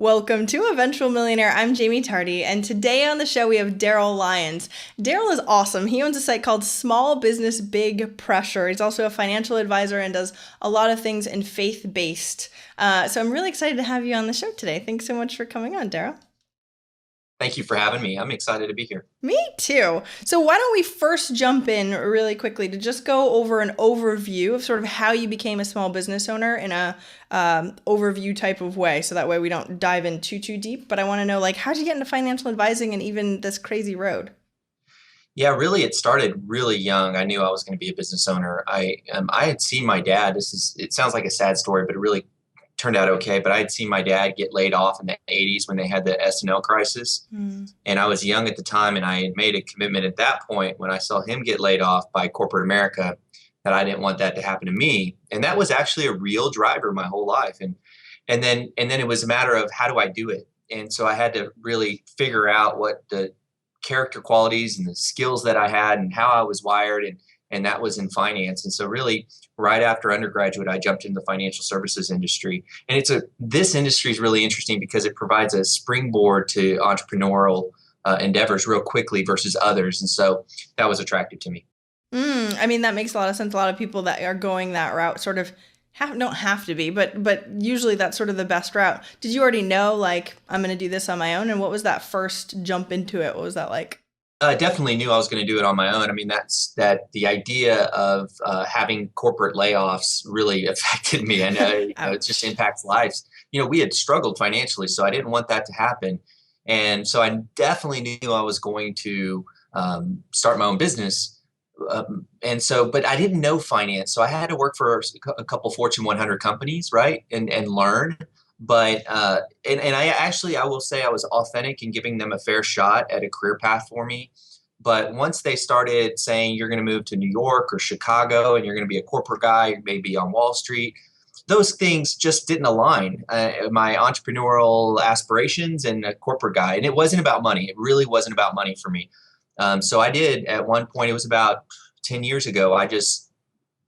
Welcome to Eventual Millionaire. I'm Jaime Tardy, and today on the show we have Darryl Lyons. Darryl is awesome. He owns a site called Small Business Big Pressure. He's also a financial advisor and does a lot of things in faith-based. So I'm really excited to have you on the show today. Thanks so much for coming on, Darryl. Thank you for having me. I'm excited to be here. Me too. So why don't we first jump in really quickly to just go over an overview of sort of how you became a small business owner in a overview type of way. So that way we don't dive in too deep. But I want to know, like, how'd you get into financial advising and even this crazy road? Yeah, really, it started really young. I knew I was going to be a business owner. I had seen my dad. It sounds like a sad story, but it really turned out okay. But I had seen my dad get laid off in the 80s when they had the S&L crisis. And I was young at the time, and I had made a commitment at that point when I saw him get laid off by corporate America that I didn't want that to happen to me. And that was actually a real driver my whole life. And then it was a matter of how do I do it? And so I had to really figure out what the character qualities and the skills that I had and how I was wired, and that was in finance. And so really right after undergraduate, I jumped into the financial services industry. And this industry is really interesting because it provides a springboard to entrepreneurial endeavors real quickly versus others. And so that was attractive to me. I mean, that makes a lot of sense. A lot of people that are going that route sort of don't have to be, but usually that's sort of the best route. Did you already know, like, I'm going to do this on my own? And what was that first jump into it? What was that like? Definitely knew I was going to do it on my own. I mean, the idea of having corporate layoffs really affected me. And it just impacts lives. We had struggled financially, so I didn't want that to happen. And so I definitely knew I was going to start my own business. But I didn't know finance, so I had to work for a couple Fortune 100 companies, right, and learn. But I will say I was authentic in giving them a fair shot at a career path for me. But once they started saying you're going to move to New York or Chicago and you're going to be a corporate guy, you may be on Wall Street, those things just didn't align. My entrepreneurial aspirations and a corporate guy, and it wasn't about money. It really wasn't about money for me. So I did at one point, it was about 10 years ago, I just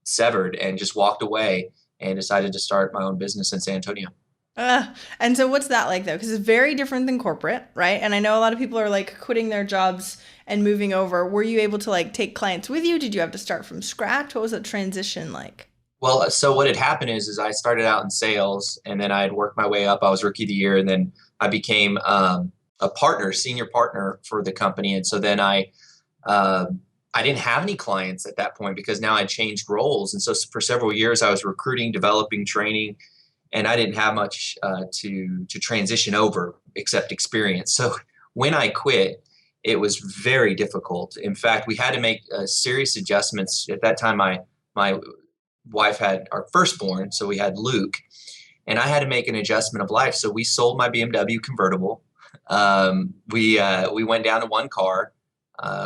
severed and just walked away and decided to start my own business in San Antonio. And so what's that like though? Because it's very different than corporate, right? And I know a lot of people are like quitting their jobs and moving over. Were you able to like take clients with you? Did you have to start from scratch? What was that transition like? Well, so what had happened is I started out in sales and then I had worked my way up. I was rookie of the year and then I became a partner, senior partner for the company. And so then I didn't have any clients at that point because now I changed roles. And so for several years, I was recruiting, developing, training, and I didn't have much to transition over except experience. So when I quit, it was very difficult. In fact, we had to make serious adjustments. At that time, my wife had our firstborn, so we had Luke, and I had to make an adjustment of life. So we sold my BMW convertible. We went down to one car.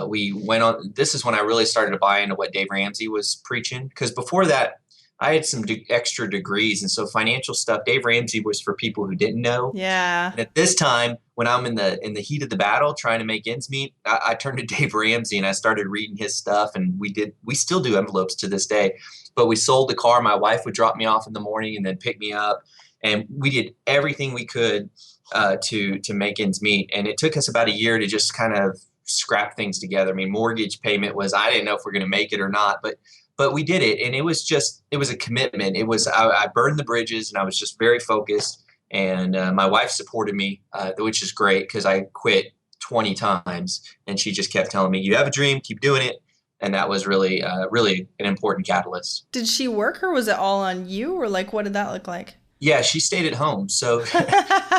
We went on. This is when I really started to buy into what Dave Ramsey was preaching. Because before that, I had some extra degrees, and so financial stuff. Dave Ramsey was for people who didn't know. Yeah. And at this time, when I'm in the heat of the battle, trying to make ends meet, I turned to Dave Ramsey and I started reading his stuff. And we still do envelopes to this day. But we sold the car. My wife would drop me off in the morning and then pick me up, and we did everything we could to make ends meet. And it took us about a year to just kind of scrap things together. I mean, mortgage payment I didn't know if we're going to make it or not, but we did it. And it was a commitment. I burned the bridges and I was just very focused. And my wife supported me, which is great because I quit 20 times and she just kept telling me, you have a dream, keep doing it. And that was really, really an important catalyst. Did she work or was it all on you or like what did that look like? Yeah, she stayed at home. So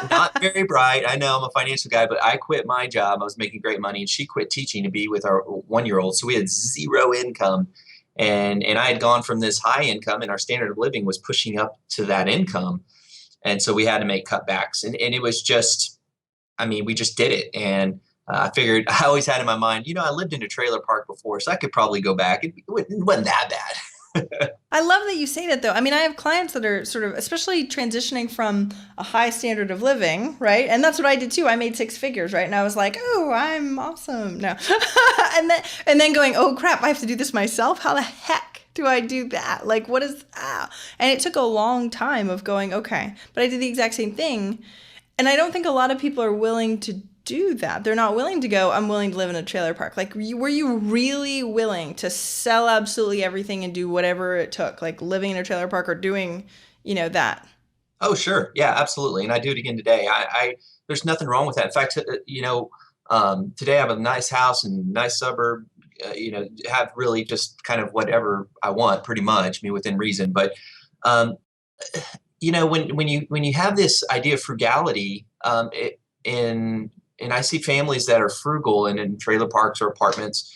not very bright. I know I'm a financial guy, but I quit my job. I was making great money and she quit teaching to be with our 1-year-old. So we had zero income. And I had gone from this high income and our standard of living was pushing up to that income. And so we had to make cutbacks. And it was just, I mean, we just did it. And I figured, I always had in my mind, I lived in a trailer park before, so I could probably go back. It wasn't that bad. I love that you say that though. I mean, I have clients that are sort of, especially transitioning from a high standard of living, right? And that's what I did too. I made 6 figures, right? And I was like, oh, I'm awesome. No. and then going, oh crap, I have to do this myself. How the heck do I do that? Like, what is, And it took a long time of going, okay, but I did the exact same thing. And I don't think a lot of people are willing to do that. They're not willing to go, I'm willing to live in a trailer park. Like, were you really willing to sell absolutely everything and do whatever it took, like living in a trailer park or doing, that? Oh, sure. Yeah, absolutely. And I do it again today. There's nothing wrong with that. In fact, today I have a nice house and nice suburb, have really just kind of whatever I want, pretty much, within reason. But, um, when you have this idea of frugality, and I see families that are frugal and in trailer parks or apartments,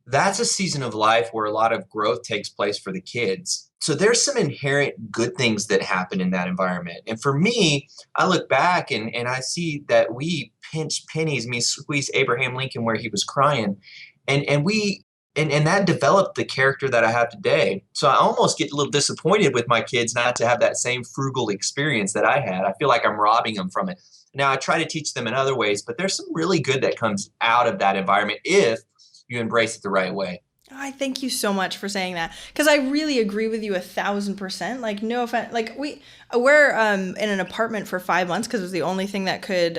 that's a season of life where a lot of growth takes place for the kids. So there's some inherent good things that happen in that environment. And for me, I look back and I see that we pinched pennies, me squeezed Abraham Lincoln where he was crying. And that developed the character that I have today. So I almost get a little disappointed with my kids not to have that same frugal experience that I had. I feel like I'm robbing them from it. Now I try to teach them in other ways, but there's some really good that comes out of that environment if you embrace it the right way. I thank you so much for saying that, because I really agree with you 1,000%. Like, no offense, like we're in an apartment for 5 months because it was the only thing that could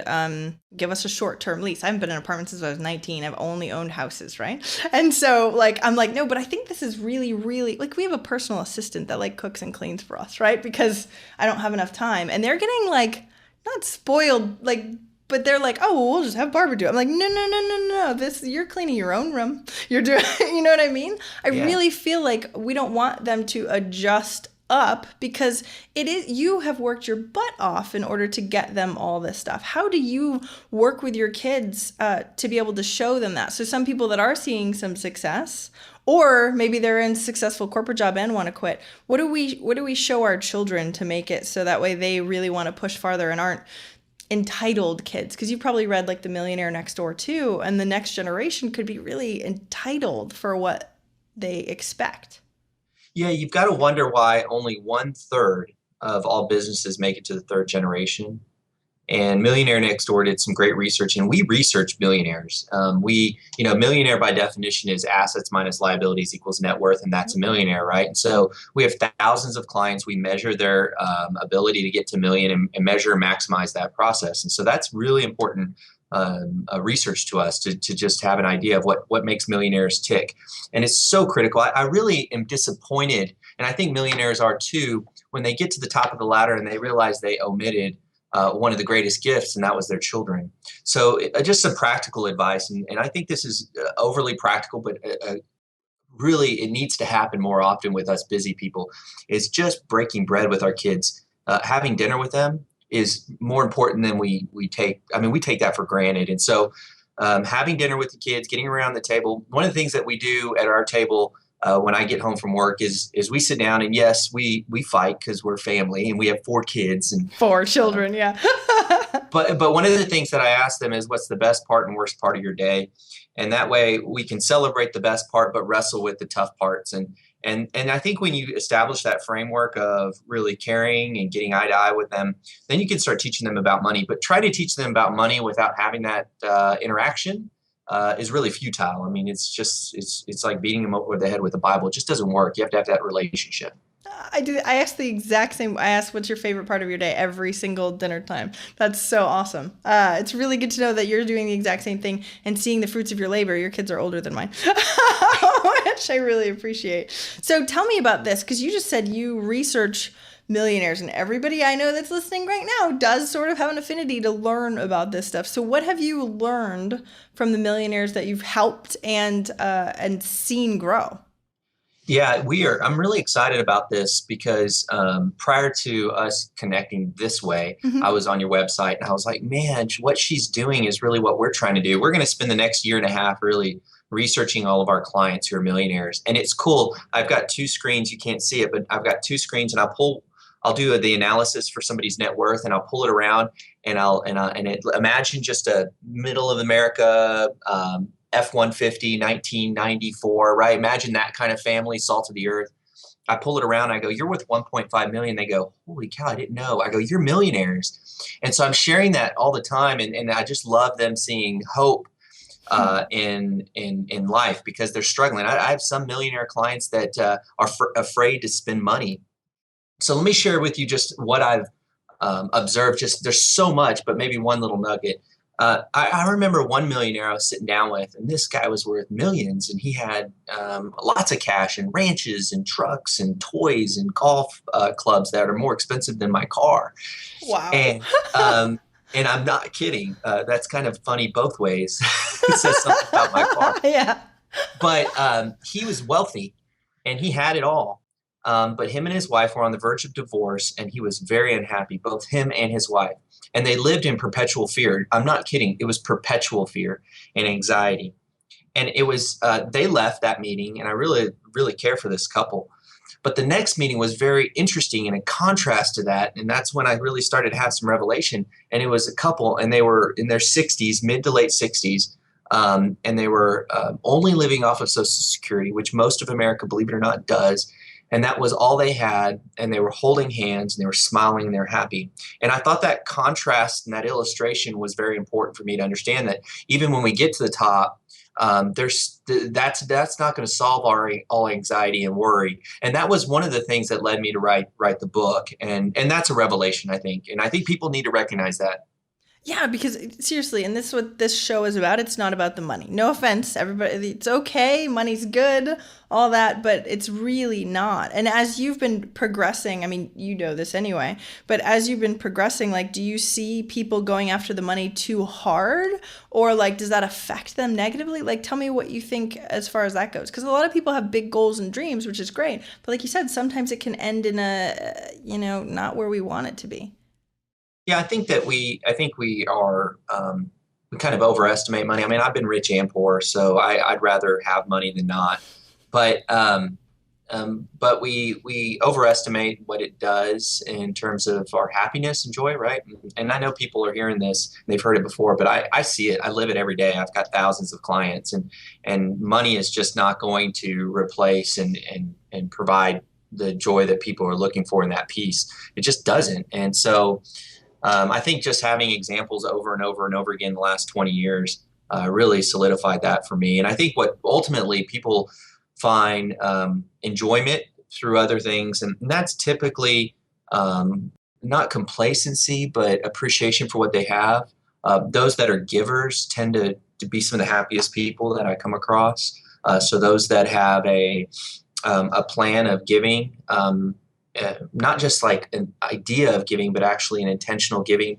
give us a short-term lease. I haven't been in an apartment since I was 19. I've only owned houses, right? And so like I'm like, no, but I think this is really, really, like, we have a personal assistant that like cooks and cleans for us, right? Because I don't have enough time, and they're getting like not spoiled, like. But they're like, oh, well, we'll just have Barbara do it. I'm like, no. You're cleaning your own room. You're doing, you know what I mean? I really feel like we don't want them to adjust up, because you have worked your butt off in order to get them all this stuff. How do you work with your kids to be able to show them that? So some people that are seeing some success, or maybe they're in a successful corporate job and want to quit. What do we show our children to make it so that way they really want to push farther and aren't entitled kids? Because you probably read like The Millionaire Next Door too, and the next generation could be really entitled for what they expect. Yeah, you've got to wonder why only 1/3 of all businesses make it to the third generation. And Millionaire Next Door did some great research, and we research millionaires. Millionaire by definition is assets minus liabilities equals net worth, and that's a millionaire, right? And so we have thousands of clients. We measure their ability to get to million and measure and maximize that process. And so that's really important research to us to just have an idea of what makes millionaires tick. And it's so critical. I really am disappointed, and I think millionaires are too, when they get to the top of the ladder and they realize they omitted one of the greatest gifts, and that was their children. So just some practical advice, and I think this is overly practical, but really it needs to happen more often with us busy people, is just breaking bread with our kids. Having dinner with them is more important than we take. I mean, we take that for granted. And so having dinner with the kids, getting around the table, one of the things that we do at our table when I get home from work is we sit down, and yes, we fight because we're family and we have 4 kids and 4 children. Yeah. but one of the things that I ask them is, what's the best part and worst part of your day? And that way we can celebrate the best part, but wrestle with the tough parts. And I think when you establish that framework of really caring and getting eye to eye with them, then you can start teaching them about money. But try to teach them about money without having that interaction is really futile. I mean, it's like beating them over the head with a Bible. It just doesn't work. You have to have that relationship. I do. I ask the exact same. I ask, what's your favorite part of your day every single dinner time. That's so awesome. It's really good to know that you're doing the exact same thing and seeing the fruits of your labor. Your kids are older than mine, which I really appreciate. So tell me about this, because you just said you research millionaires, and everybody I know that's listening right now does sort of have an affinity to learn about this stuff. So what have you learned from the millionaires that you've helped and seen grow? Yeah, I'm really excited about this because prior to us connecting this way, I was on your website and I was like, man, what she's doing is really what we're trying to do. We're going to spend the next year and a half really researching all of our clients who are millionaires. And it's cool. I've got 2 screens. You can't see it, but I've got 2 screens, and I'll do the analysis for somebody's net worth, and I'll pull it around, and imagine just a middle of America F-150, 1994, right? Imagine that kind of family, salt of the earth. I pull it around. I go, you're worth 1.5 million. They go, holy cow, I didn't know. I go, you're millionaires. And so I'm sharing that all the time. And I just love them seeing hope in life, because they're struggling. I have some millionaire clients that are afraid to spend money. So let me share with you just what I've observe just there's so much, but maybe one little nugget. I remember one millionaire I was sitting down with, and this guy was worth millions, and he had lots of cash and ranches and trucks and toys and golf clubs that are more expensive than my car. Wow. And and I'm not kidding. That's kind of funny both ways. It says something about my car. Yeah. But he was wealthy and he had it all. But him and his wife were on the verge of divorce, and he was very unhappy, both him and his wife. And they lived in perpetual fear. I'm not kidding. It was perpetual fear and anxiety. And it was, they left that meeting, and I really, really care for this couple. But the next meeting was very interesting and in contrast to that. And that's when I really started to have some revelation. And it was a couple, and they were in their 60s, mid to late 60s. And they were only living off of Social Security, which most of America, believe it or not, does. And that was all they had. And they were holding hands, and they were smiling, and they were happy. And I thought that contrast and that illustration was very important for me to understand that even when we get to the top, that's not going to solve all anxiety and worry. And that was one of the things that led me to write the book. And that's a revelation, I think. And I think people need to recognize that. Yeah, because seriously, and this is what this show is about. It's not about the money. No offense, everybody. It's okay. Money's good, all that, but it's really not. And as you've been progressing, I mean, you know this anyway, but as you've been progressing, like, do you see people going after the money too hard, or like, does that affect them negatively? Like, tell me what you think as far as that goes. Because a lot of people have big goals and dreams, which is great. But like you said, sometimes it can end in a, not where we want it to be. Yeah, I think we are, we kind of overestimate money. I mean, I've been rich and poor, so I'd rather have money than not. But, but we overestimate what it does in terms of our happiness and joy, right? And I know people are hearing this, they've heard it before, but I see it. I live it every day. I've got thousands of clients, and money is just not going to replace and provide the joy that people are looking for in that piece. It just doesn't. And so, I think just having examples over and over and over again the last 20 years really solidified that for me. And I think what ultimately people find enjoyment through other things, and that's typically not complacency, but appreciation for what they have. Those that are givers tend to be some of the happiest people that I come across. So those that have a plan of giving, not just like an idea of giving, but actually an intentional giving,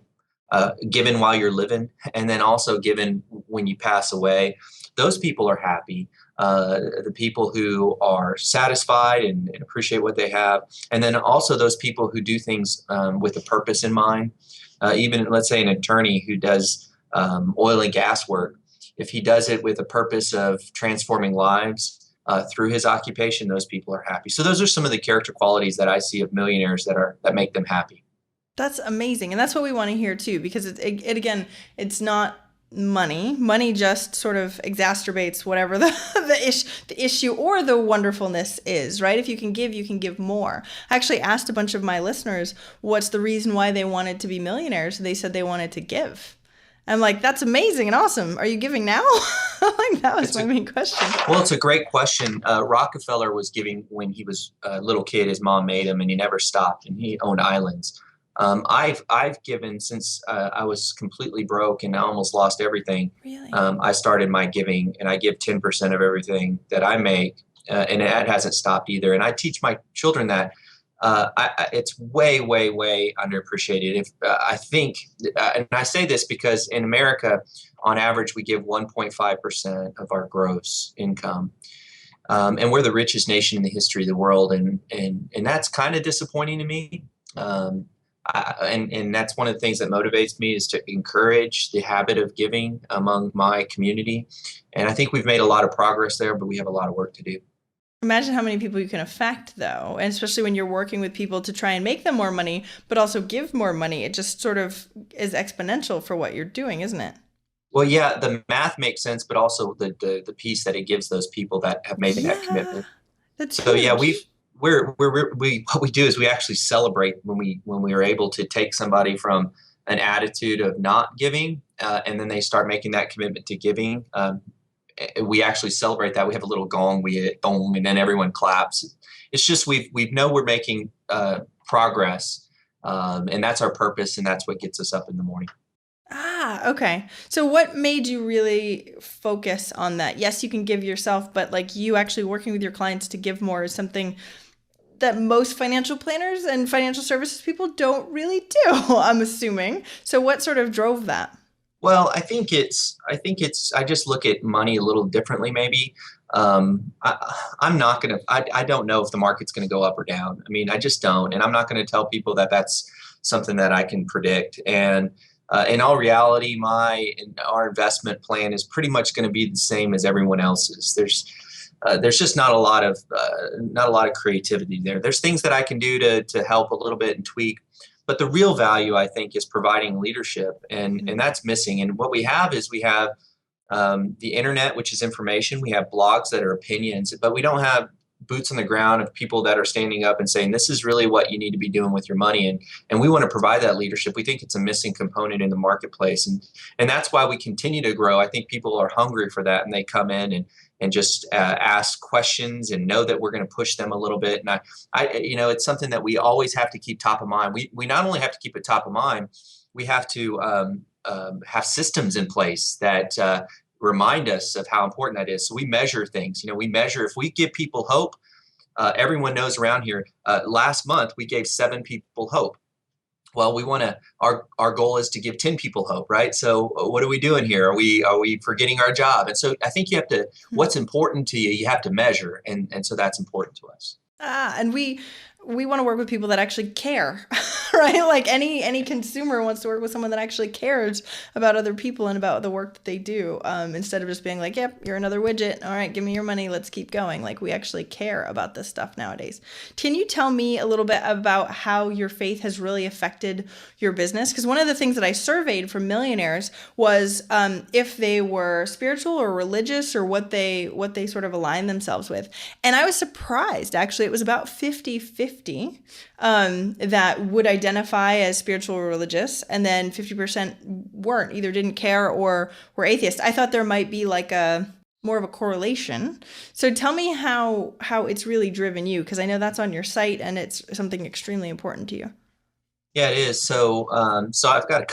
given while you're living, and then also given when you pass away. Those people are happy. The people who are satisfied and appreciate what they have. And then also those people who do things with a purpose in mind. Even, let's say, an attorney who does oil and gas work, if he does it with a purpose of transforming lives, through his occupation, those people are happy. So those are some of the character qualities that I see of millionaires that make them happy. That's amazing. And that's what we want to hear too, because it again, it's not money. Money just sort of exacerbates whatever the issue or the wonderfulness is, right? If you can give more. I actually asked a bunch of my listeners what's the reason why they wanted to be millionaires. They said they wanted to give. I'm like, that's amazing and awesome. Are you giving now? Like, that was my main question. Well, it's a great question. Rockefeller was giving when he was a little kid. His mom made him, and he never stopped, and he owned islands. I've given since I was completely broke and I almost lost everything. Really? I started my giving, and I give 10% of everything that I make, and that hasn't stopped either. And I teach my children that. It's way, way, way underappreciated. I think, and I say this because in America, on average, we give 1.5% of our gross income, and we're the richest nation in the history of the world, and that's kind of disappointing to me. And that's one of the things that motivates me is to encourage the habit of giving among my community, and I think we've made a lot of progress there, but we have a lot of work to do. Imagine how many people you can affect, though, and especially when you're working with people to try and make them more money, but also give more money. It just sort of is exponential for what you're doing, isn't it? Well, yeah, the math makes sense, but also the piece that it gives those people that have made that commitment. That's So huge. yeah, we what we do is we actually celebrate when we are able to take somebody from an attitude of not giving, and then they start making that commitment to giving. We actually celebrate that. We have a little gong, we hit boom, and then everyone claps. It's just we know we're making progress, And that's our purpose, and that's what gets us up in the morning. Ah, okay. So what made you really focus on that? Yes, you can give yourself, but like you actually working with your clients to give more is something that most financial planners and financial services people don't really do, I'm assuming. So what sort of drove that? Well, I just look at money a little differently, maybe. I'm not going to, I don't know if the market's going to go up or down. I mean, I just don't. And I'm not going to tell people that that's something that I can predict. And in all reality, our investment plan is pretty much going to be the same as everyone else's. There's just not a lot of creativity there. There's things that I can do to help a little bit and tweak, but the real value, I think, is providing leadership, and that's missing. And what we have is we have the internet, which is information. We have blogs that are opinions, but we don't have boots on the ground of people that are standing up and saying, this is really what you need to be doing with your money. And we want to provide that leadership. We think it's a missing component in the marketplace. And that's why we continue to grow. I think people are hungry for that, and they come in and just ask questions and know that we're going to push them a little bit. And it's something that we always have to keep top of mind. We not only have to keep it top of mind, we have to have systems in place that remind us of how important that is. So we measure things. We measure, if we give people hope, everyone knows around here, last month we gave 7 people hope. Well, our goal is to give 10 people hope, right? So what are we doing here? Are we forgetting our job? And so I think you have to, what's important to you, you have to measure. And so that's important to us. And we want to work with people that actually care, right? Like any consumer wants to work with someone that actually cares about other people and about the work that they do, instead of just being like, yep, you're another widget. All right, give me your money. Let's keep going. Like, we actually care about this stuff nowadays. Can you tell me a little bit about how your faith has really affected your business? Because one of the things that I surveyed from millionaires was if they were spiritual or religious, or what they sort of align themselves with. And I was surprised, actually. It was about 50-50 that would identify as spiritual or religious, and then 50% weren't, either didn't care or were atheist. I thought there might be like a more of a correlation. So tell me how it's really driven you, because I know that's on your site and it's something extremely important to you. Yeah, it is. So I've got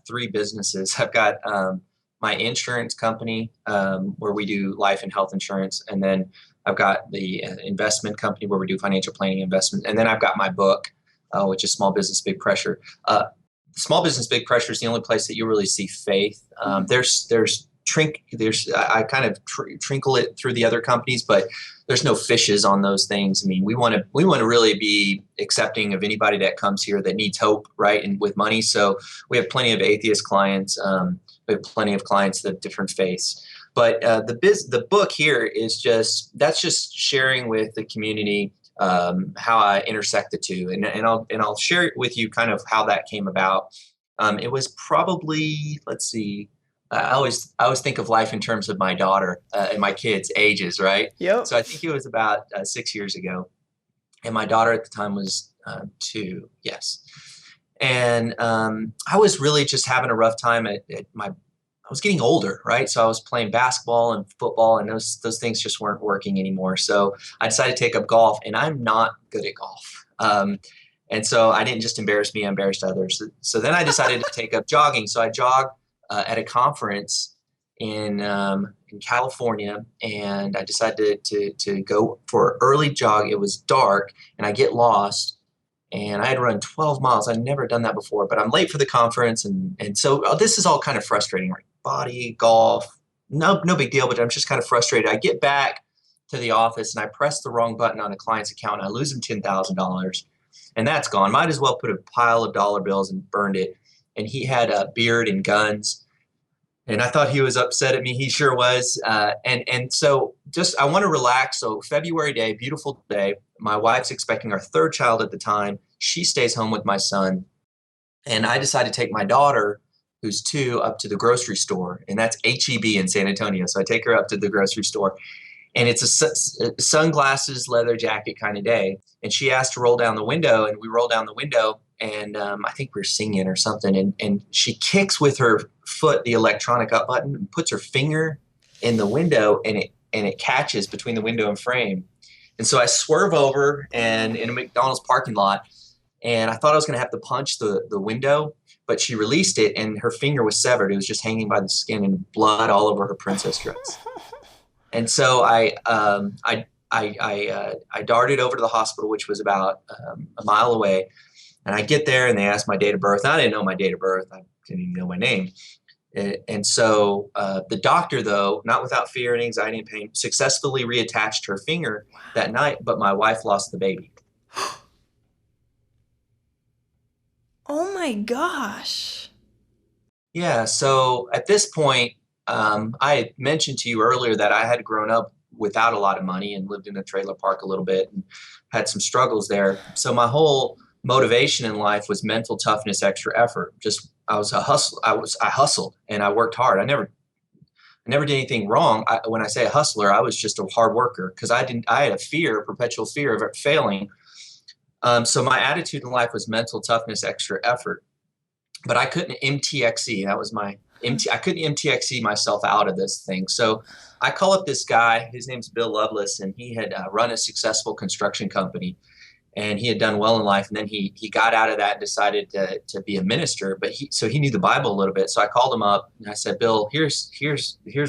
3 businesses. I've got my insurance company, where we do life and health insurance. And then I've got the investment company where we do financial planning investment. And then I've got my book, which is Small Business Big Pressure. Small Business Big Pressure is the only place that you really see faith. I kind of trinkle it through the other companies, but there's no fishes on those things. I mean, we want to really be accepting of anybody that comes here that needs hope, right? And with money. So we have plenty of atheist clients. We have plenty of clients that have different faiths. But the book here is just sharing with the community how I intersect the two, and I'll share it with you kind of how that came about. It was probably, let's see, I always think of life in terms of my daughter and my kids' ages, right? Yep. So I think it was about 6 years ago, and my daughter at the time was 2. Yes, and I was really just having a rough time I was getting older, right? So I was playing basketball and football, and those things just weren't working anymore. So I decided to take up golf, and I'm not good at golf. And so I didn't just embarrass me, I embarrassed others. So then I decided to take up jogging. So I jogged at a conference in California, and I decided to go for an early jog. It was dark, and I get lost. And I had run 12 miles. I'd never done that before, but I'm late for the conference. And so this is all kind of frustrating, right? Body, golf, no big deal, but I'm just kind of frustrated. I get back to the office and I press the wrong button on a client's account, and I lose him $10,000, and that's gone. Might as well put a pile of dollar bills and burned it. And he had a beard and guns. And I thought he was upset at me. He sure was. And so just, I want to relax. So February day, beautiful day. My wife's expecting our 3rd child at the time. She stays home with my son. And I decided to take my daughter, who's 2, up to the grocery store. And that's H-E-B in San Antonio. So I take her up to the grocery store. And it's a sunglasses, leather jacket kind of day. And she asked to roll down the window. And we roll down the window. And I think we were singing or something. And she kicks with her foot the electronic up button and puts her finger in the window, and it catches between the window and frame. And so I swerve over and in a McDonald's parking lot, and I thought I was going to have to punch the window, but she released it and her finger was severed. It was just hanging by the skin and blood all over her princess dress. And so I darted over to the hospital, which was about a mile away. And I get there and they asked my date of birth. I didn't know my date of birth. I didn't even know my name. And so the doctor, though, not without fear and anxiety and pain, successfully reattached her finger that night, but my wife lost the baby. Oh my gosh. Yeah, so at this point, I had mentioned to you earlier that I had grown up without a lot of money and lived in a trailer park a little bit and had some struggles there. So my whole motivation in life was mental toughness, extra effort. Just I was a hustle. I hustled and I worked hard. I never did anything wrong. When I say a hustler, I was just a hard worker because I had a perpetual fear of it failing. So my attitude in life was mental toughness, extra effort. But I couldn't MTXE. That was my MT. I couldn't MTXE myself out of this thing. So I call up this guy. His name's Bill Lovelace, and he had run a successful construction company, and he had done well in life. And then he got out of that and decided to be a minister. But he knew the Bible a little bit. So I called him up and I said, Bill, here's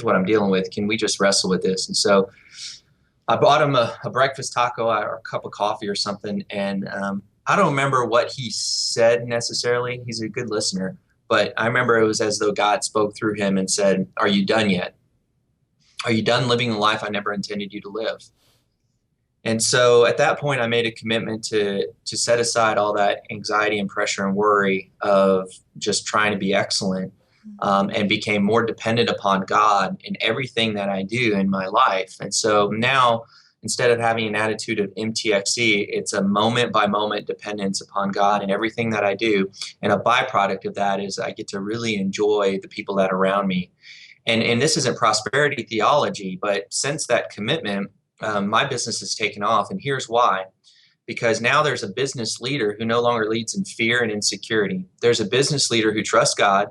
what I'm dealing with. Can we just wrestle with this? And so I bought him a breakfast taco or a cup of coffee or something, and I don't remember what he said necessarily. He's a good listener, but I remember it was as though God spoke through him and said, "Are you done yet? Are you done living the life I never intended you to live?" And so at that point, I made a commitment to set aside all that anxiety and pressure and worry of just trying to be excellent, and became more dependent upon God in everything that I do in my life. And so now, instead of having an attitude of MTXE, it's a moment by moment dependence upon God in everything that I do. And a byproduct of that is I get to really enjoy the people that are around me. And this isn't prosperity theology, but since that commitment, my business has taken off. And here's why. Because now there's a business leader who no longer leads in fear and insecurity. There's a business leader who trusts God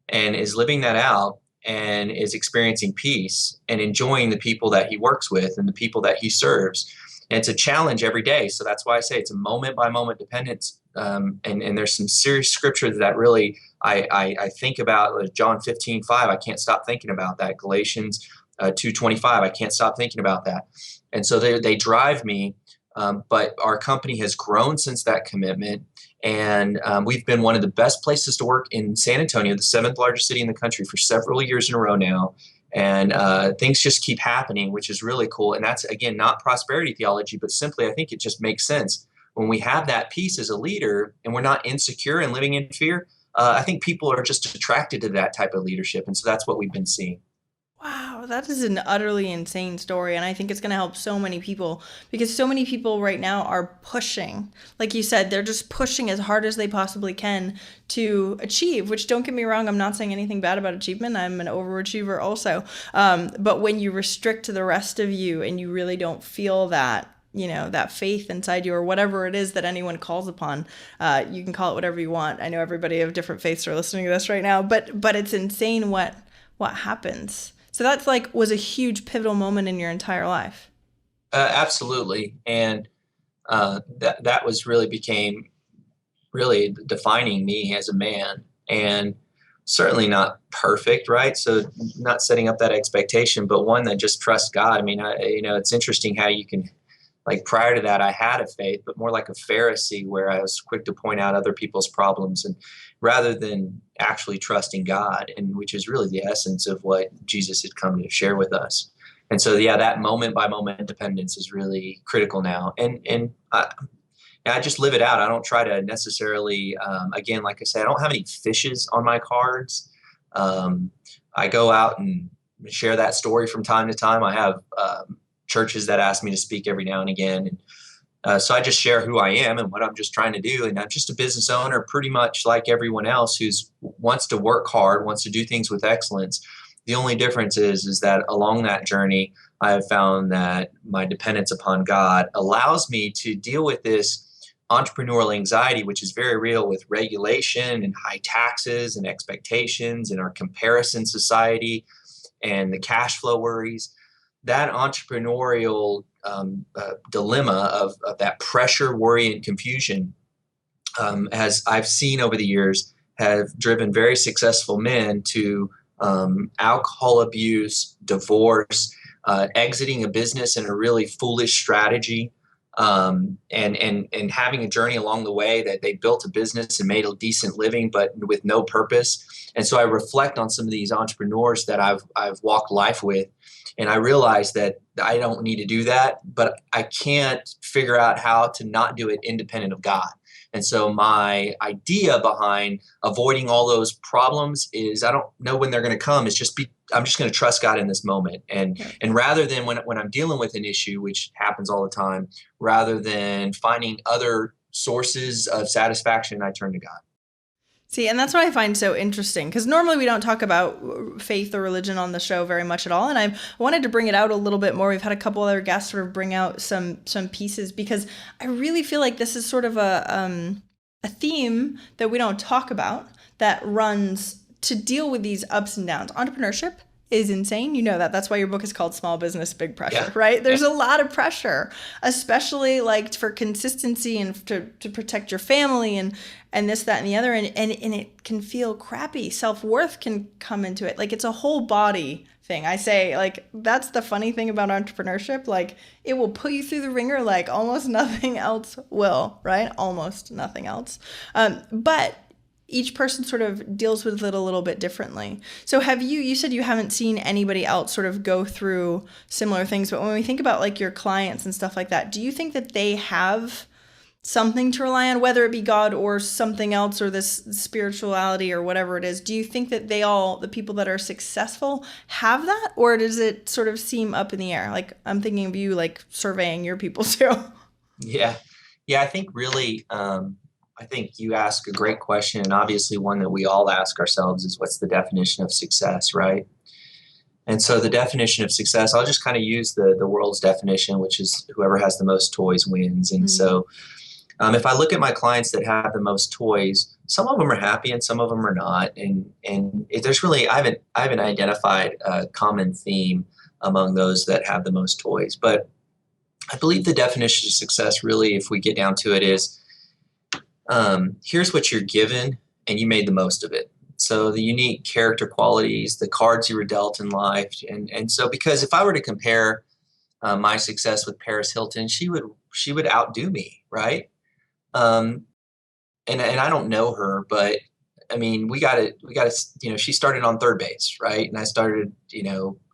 and is living that out and is experiencing peace and enjoying the people that he works with and the people that he serves. And it's a challenge every day. So that's why I say it's a moment by moment dependence. And there's some serious scripture that really I think about. John 15:5, I can't stop thinking about that. Galatians 2:25, I can't stop thinking about that. And so they drive me. But our company has grown since that commitment. And we've been one of the best places to work in San Antonio, the 7th largest city in the country, for several years in a row now. And things just keep happening, which is really cool. And that's, again, not prosperity theology, but simply I think it just makes sense. When we have that peace as a leader and we're not insecure and living in fear, I think people are just attracted to that type of leadership. And so that's what we've been seeing. Wow, that is an utterly insane story. And I think it's going to help so many people because so many people right now are pushing. Like you said, they're just pushing as hard as they possibly can to achieve, which, don't get me wrong, I'm not saying anything bad about achievement. I'm an overachiever also. But when you restrict the rest of you and you really don't feel that, that faith inside you or whatever it is that anyone calls upon, you can call it whatever you want. I know everybody of different faiths are listening to this right now, but it's insane what happens. So that's was a huge pivotal moment in your entire life. Absolutely. And that was became really defining me as a man, and certainly not perfect, right? So not setting up that expectation, but one that just trusts God. I mean, it's interesting how you can, prior to that, I had a faith, but more like a Pharisee where I was quick to point out other people's problems and rather than actually trusting God, and which is really the essence of what Jesus had come to share with us. And so, yeah, that moment by moment dependence is really critical now. And I just live it out. I don't try to necessarily, again, like I said, I don't have any fishes on my cards. I go out and share that story from time to time. I have churches that ask me to speak every now and again. And so I just share who I am and what I'm just trying to do. And I'm just a business owner, pretty much like everyone else who's wants to work hard, wants to do things with excellence. The only difference is that along that journey, I have found that my dependence upon God allows me to deal with this entrepreneurial anxiety, which is very real with regulation and high taxes and expectations and our comparison society and the cash flow worries. That entrepreneurial dilemma of that pressure, worry, and confusion as I've seen over the years, have driven very successful men to alcohol abuse, divorce, exiting a business in a really foolish strategy, and having a journey along the way that they built a business and made a decent living, but with no purpose. And so I reflect on some of these entrepreneurs that I've walked life with, and I realize that I don't need to do that, but I can't figure out how to not do it independent of God. And so my idea behind avoiding all those problems is I don't know when they're going to come. I'm just going to trust God in this moment. And rather than when I'm dealing with an issue, which happens all the time, rather than finding other sources of satisfaction, I turn to God. See, and that's what I find so interesting, because normally we don't talk about faith or religion on the show very much at all, and I wanted to bring it out a little bit more. We've had a couple other guests sort of bring out some pieces, because I really feel like this is sort of a theme that we don't talk about that runs to deal with these ups and downs. Entrepreneurship is insane. You know that. That's why your book is called Small Business, Big Pressure, right? There's a lot of pressure, especially like for consistency and to protect your family and this, that, and the other. And it can feel crappy. Self-worth can come into it. Like it's a whole body thing. I say, like, that's the funny thing about entrepreneurship. Like it will put you through the ringer like almost nothing else will, right? Almost nothing else. But each person sort of deals with it a little bit differently. So you said you haven't seen anybody else sort of go through similar things, but when we think about like your clients and stuff like that, do you think that they have something to rely on, whether it be God or something else or this spirituality or whatever it is? Do you think that the people that are successful have that, or does it sort of seem up in the air? Like I'm thinking of you like surveying your people too. Yeah. I think really, I think you ask a great question, and obviously one that we all ask ourselves is, what's the definition of success, right? And so the definition of success, I'll just kind of use the world's definition, which is whoever has the most toys wins. And so if I look at my clients that have the most toys, some of them are happy and some of them are not. And there's really, I haven't identified a common theme among those that have the most toys. But I believe the definition of success really, if we get down to it, is here's what you're given and you made the most of it. So the unique character qualities, the cards you were dealt in life. And so, because if I were to compare my success with Paris Hilton, she would outdo me, right? And I don't know her, but I mean, we got to, she started on third base, right? And I started,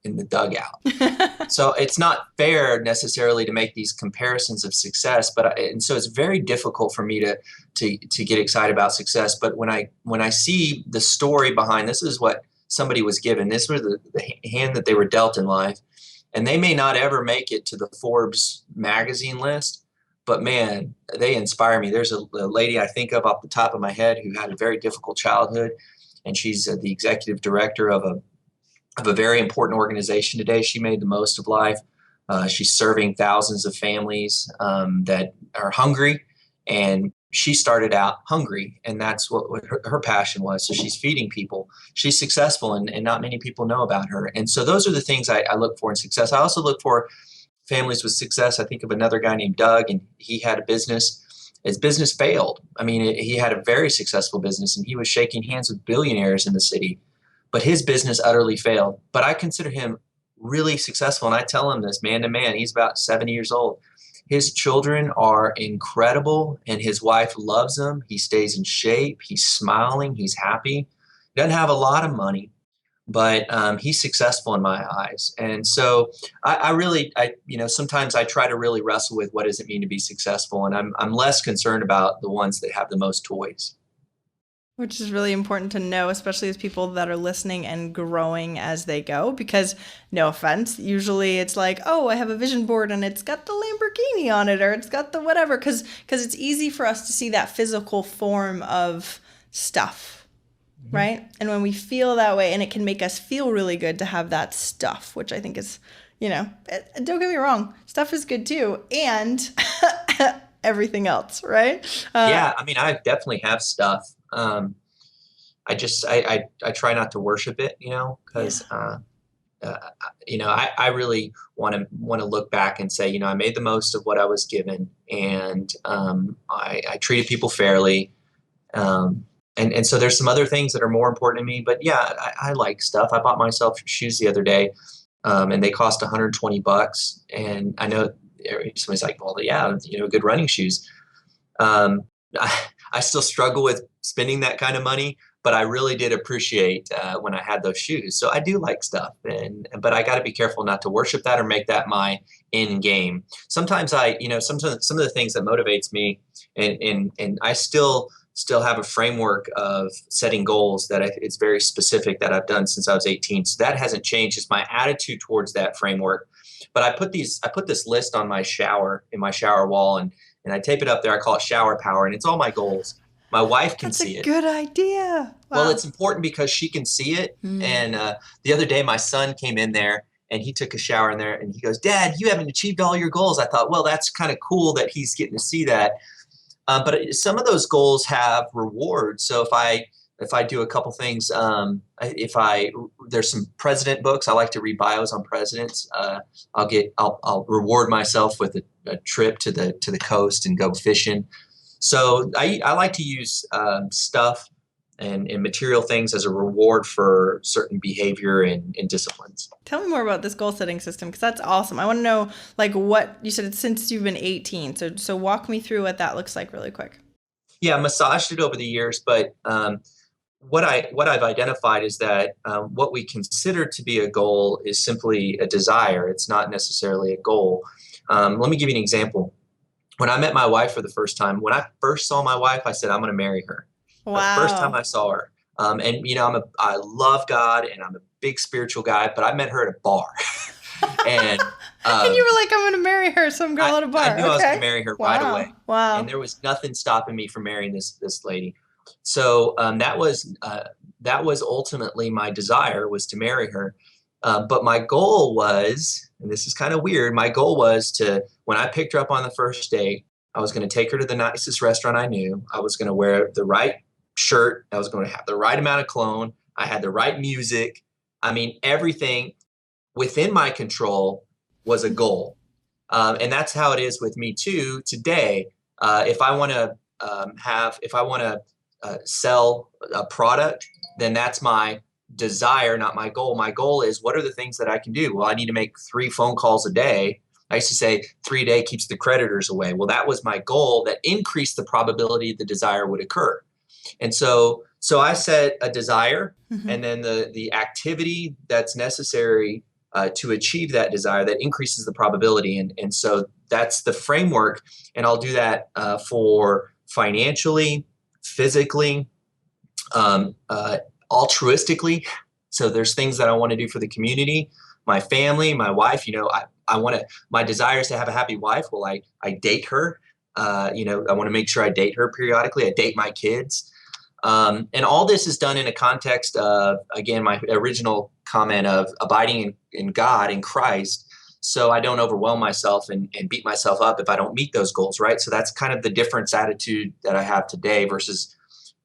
in the dugout. So it's not fair necessarily to make these comparisons of success, and so it's very difficult for me to get excited about success. But when I see the story behind, this is what somebody was given, this was the hand that they were dealt in life, and they may not ever make it to the Forbes magazine list, but man, they inspire me. There's a lady I think of off the top of my head who had a very difficult childhood, and she's the executive director of a very important organization today. She made the most of life. She's serving thousands of families that are hungry, and she started out hungry, and that's what her passion was. So she's feeding people. She's successful, and not many people know about her. And so those are the things I look for in success. I also look for families with success. I think of another guy named Doug, and he had a business. His business failed. I mean, he had a very successful business, and he was shaking hands with billionaires in the city. But his business utterly failed. But I consider him really successful. And I tell him this man to man. He's about 70 years old. His children are incredible, and his wife loves him. He stays in shape. He's smiling. He's happy. He doesn't have a lot of money, but he's successful in my eyes. And so I really, sometimes I try to really wrestle with what does it mean to be successful. And I'm less concerned about the ones that have the most toys. Which is really important to know, especially as people that are listening and growing as they go, because no offense, usually it's like, oh, I have a vision board and it's got the Lamborghini on it, or it's got the whatever, because it's easy for us to see that physical form of stuff, right? And when we feel that way, and it can make us feel really good to have that stuff, which I think is, don't get me wrong, stuff is good too, and everything else, right? Yeah, I mean, I definitely have stuff. I try not to worship it, because uh, I really want to look back and say, I made the most of what I was given, and I treated people fairly. Um, and so there's some other things that are more important to me, but yeah, I like stuff. I bought myself shoes the other day, and they cost $120. And I know somebody's like, well, yeah, good running shoes. Um, I still struggle with spending that kind of money, but I really did appreciate when I had those shoes. So I do like stuff, but I got to be careful not to worship that or make that my end game. Sometimes some of the things that motivates me, and I still have a framework of setting goals that it's very specific that I've done since I was 18. So that hasn't changed. It's my attitude towards that framework. But I put this list on my shower wall, and I tape it up there. I call it shower power, and it's all my goals. My wife can see it. That's a good idea. Wow. Well, it's important because she can see it. And the other day, my son came in there and he took a shower in there, and he goes, "Dad, you haven't achieved all your goals." I thought, well, that's kind of cool that he's getting to see that. But some of those goals have rewards. So if I do a couple things, there's some president books. I like to read bios on presidents. I'll reward myself with a trip to the coast and go fishing. So I like to use stuff and material things as a reward for certain behavior and disciplines. Tell me more about this goal setting system, because that's awesome. I want to know, like, what you said it's since you've been 18. So walk me through what that looks like really quick. Yeah, I massaged it over the years, but what I've identified is that what we consider to be a goal is simply a desire. It's not necessarily a goal. Let me give you an example. When I met my wife for the first time, when I first saw my wife, I said, I'm going to marry her. Wow. The first time I saw her. I love God and I'm a big spiritual guy, but I met her at a bar. And and you were like, I'm going to marry her, some girl at a bar. I knew I was going to marry her right away. Wow. And there was nothing stopping me from marrying this lady. So that was ultimately my desire, was to marry her. But my goal was, and this is kind of weird, my goal was when I picked her up on the first date, I was going to take her to the nicest restaurant I knew. I was going to wear the right shirt. I was going to have the right amount of cologne. I had the right music. I mean, everything within my control was a goal. And that's how it is with me too today. If I want to sell a product, then that's my desire, not my goal. My goal is, what are the things that I can do? Well, I need to make 3 phone calls a day. I used to say 3 a day keeps the creditors away. Well, that was my goal that increased the probability the desire would occur. And so I set a desire, and then the activity that's necessary to achieve that desire that increases the probability. And so that's the framework. And I'll do that for financially, physically, altruistically. So there's things that I want to do for the community, my family, my wife. My desire is to have a happy wife. Well, I date her. I want to make sure I date her periodically. I date my kids. And all this is done in a context of, again, my original comment of abiding in God, in Christ, so I don't overwhelm myself and beat myself up if I don't meet those goals, right? So that's kind of the difference attitude that I have today versus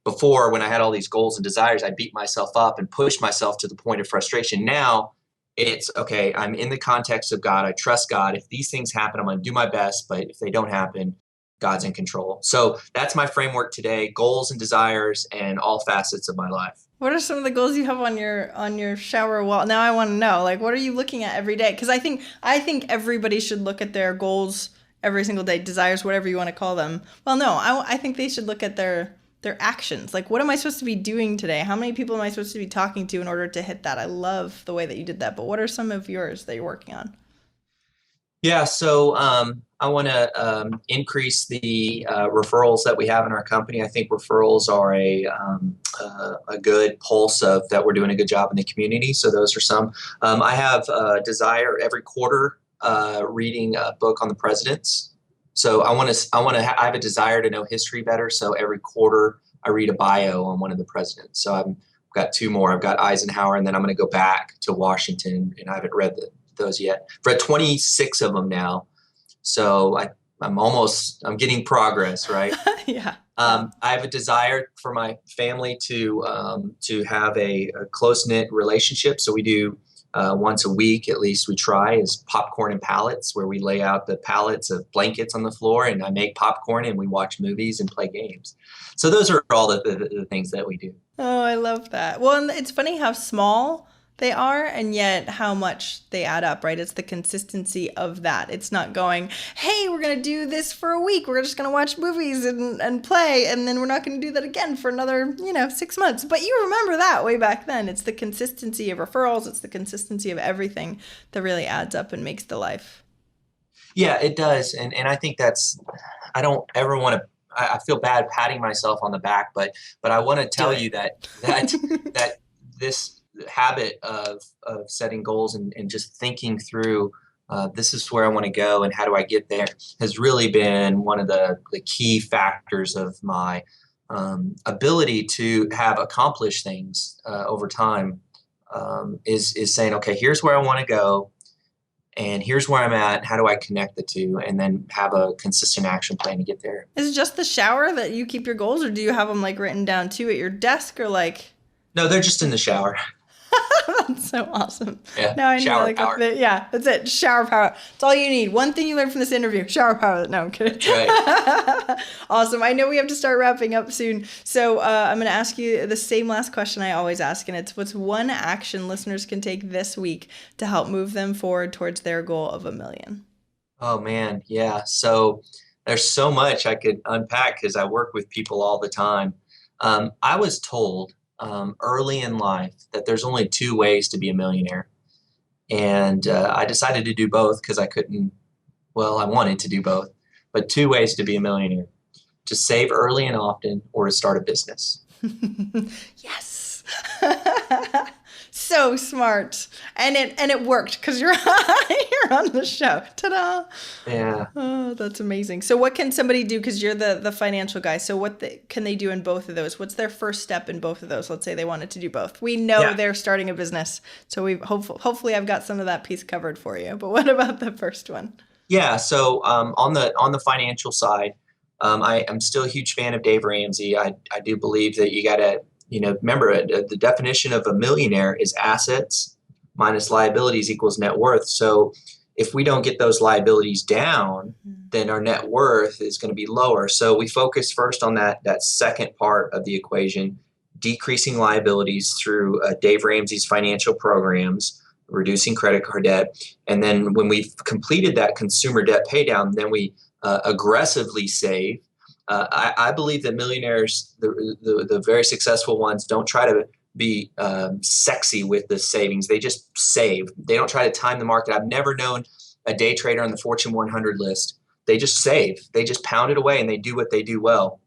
before, when I had all these goals and desires. I beat myself up and pushed myself to the point of frustration. Now it's, okay, I'm in the context of God. I trust God. If these things happen, I'm going to do my best. But if they don't happen, God's in control. So that's my framework today: goals and desires and all facets of my life. What are some of the goals you have on your shower wall? Now I want to know, like, what are you looking at every day? Because I think everybody should look at their goals every single day, desires, whatever you want to call them. Well, no, I think they should look at their actions. Like, what am I supposed to be doing today? How many people am I supposed to be talking to in order to hit that? I love the way that you did that. But what are some of yours that you're working on? Yeah, so I want to increase the referrals that we have in our company. I think referrals are a good pulse of that we're doing a good job in the community. So those are some. I have a desire every quarter reading a book on the presidents. So I have a desire to know history better. So every quarter I read a bio on one of the presidents. So I've got 2 more. I've got Eisenhower, and then I'm going to go back to Washington, and I haven't read those yet. I've read 26 of them now. So I'm getting progress, right? Yeah. I have a desire for my family to have a close-knit relationship. So we do once a week, at least we try, is popcorn and pallets, where we lay out the pallets of blankets on the floor and I make popcorn and we watch movies and play games. So those are all the things that we do. Oh, I love that. Well, and it's funny how small they are and yet how much they add up, right? It's the consistency of that. It's not going, hey, we're going to do this for a week. We're just going to watch movies and play, and then we're not going to do that again for another, 6 months. But you remember that way back then. It's the consistency of referrals. It's the consistency of everything that really adds up and makes the life. Yeah, it does. And I think I don't ever want to, I feel bad patting myself on the back, but I want to tell you that this habit of setting goals and just thinking through this is where I want to go and how do I get there has really been one of the key factors of my ability to have accomplished things over time, is saying, okay, here's where I want to go and here's where I'm at. How do I connect the two and then have a consistent action plan to get there? Is it just the shower that you keep your goals, or do you have them like written down too at your desk, or like? No, they're just in the shower. That's so awesome. Yeah, Now I need shower like power. yeah, that's it. Shower power. That's all you need. One thing you learned from this interview: shower power. No, I'm kidding. That's right. Awesome. I know we have to start wrapping up soon, so I'm going to ask you the same last question I always ask, and it's, what's one action listeners can take this week to help move them forward towards their goal of $1 million? Oh man, yeah. So there's so much I could unpack because I work with people all the time. I was told early in life that there's only two ways to be a millionaire. And I decided to do both because I wanted to do both, but two ways to be a millionaire: to save early and often, or to start a business. Yes. So smart. And it worked because you're on the show. Ta-da. Yeah. Oh, that's amazing. So what can somebody do? Because you're the financial guy. So what can they do in both of those? What's their first step in both of those? Let's say they wanted to do both. We know they're starting a business. So hopefully I've got some of that piece covered for you. But what about the first one? Yeah. So on the financial side, I'm still a huge fan of Dave Ramsey. I do believe that you got to, remember the definition of a millionaire is assets minus liabilities equals net worth. So if we don't get those liabilities down, then our net worth is going to be lower. So we focus first on that second part of the equation, decreasing liabilities through Dave Ramsey's financial programs, reducing credit card debt. And then when we've completed that consumer debt pay down, then we aggressively save. I believe that millionaires, the very successful ones, don't try to be sexy with the savings. They just save. They don't try to time the market. I've never known a day trader on the Fortune 100 list. They just save. They just pound it away and they do what they do well.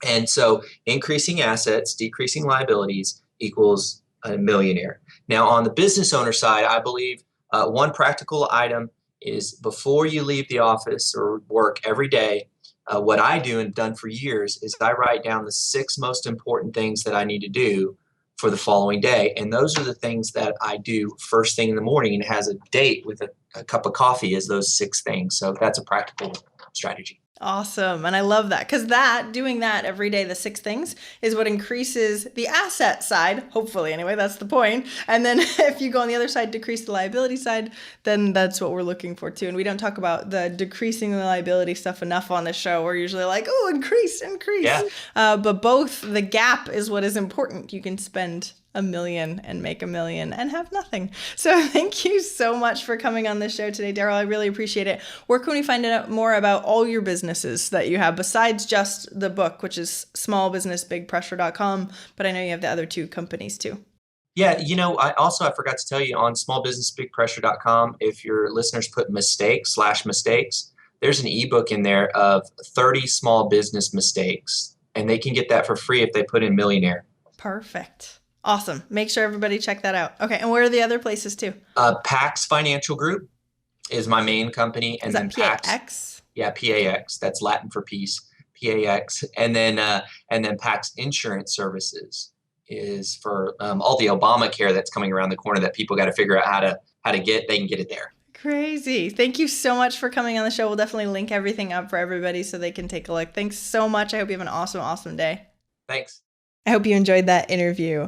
And so increasing assets, decreasing liabilities equals a millionaire. Now, on the business owner side, I believe one practical item is before you leave the office or work every day, what I do and done for years is I write down the 6 most important things that I need to do for the following day. And those are the things that I do first thing in the morning, and it has a date with a cup of coffee as those 6 things. So that's a practical strategy. Awesome. And I love that, because doing that every day, the 6 things, is what increases the asset side. Hopefully, anyway, that's the point. And then if you go on the other side, decrease the liability side, then that's what we're looking for too. And we don't talk about the decreasing the liability stuff enough on this show. We're usually like, oh, increase. Yeah. But both, the gap is what is important. You can spend $1 million and make $1 million and have nothing. So thank you so much for coming on this show today, Darryl. I really appreciate it. Where can we find out more about all your businesses that you have besides just the book, which is smallbusinessbigpressure.com, but I know you have the other 2 companies too. Yeah, I forgot to tell you, on smallbusinessbigpressure.com, if your listeners put mistakes, there's an ebook in there of 30 small business mistakes, and they can get that for free if they put in millionaire. Perfect. Awesome. Make sure everybody check that out. Okay. And where are the other places too? Pax Financial Group is my main company. And is that PAX? Yeah, PAX. That's Latin for peace. PAX. And then Pax Insurance Services is for all the Obamacare that's coming around the corner that people got to figure out how to get. They can get it there. Crazy. Thank you so much for coming on the show. We'll definitely link everything up for everybody so they can take a look. Thanks so much. I hope you have an awesome, awesome day. Thanks. I hope you enjoyed that interview.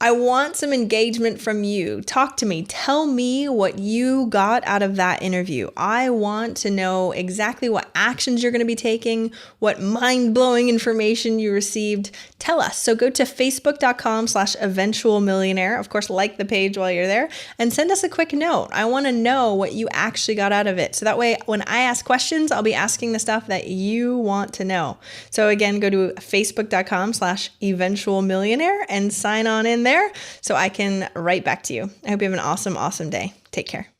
I want some engagement from you. Talk to me. Tell me what you got out of that interview. I want to know exactly what actions you're going to be taking, what mind-blowing information you received. Tell us. So go to facebook.com/eventualmillionaire. Of course, like the page while you're there and send us a quick note. I want to know what you actually got out of it. So that way, when I ask questions, I'll be asking the stuff that you want to know. So again, go to facebook.com/eventualmillionaire and sign on in there so I can write back to you. I hope you have an awesome, awesome day. Take care.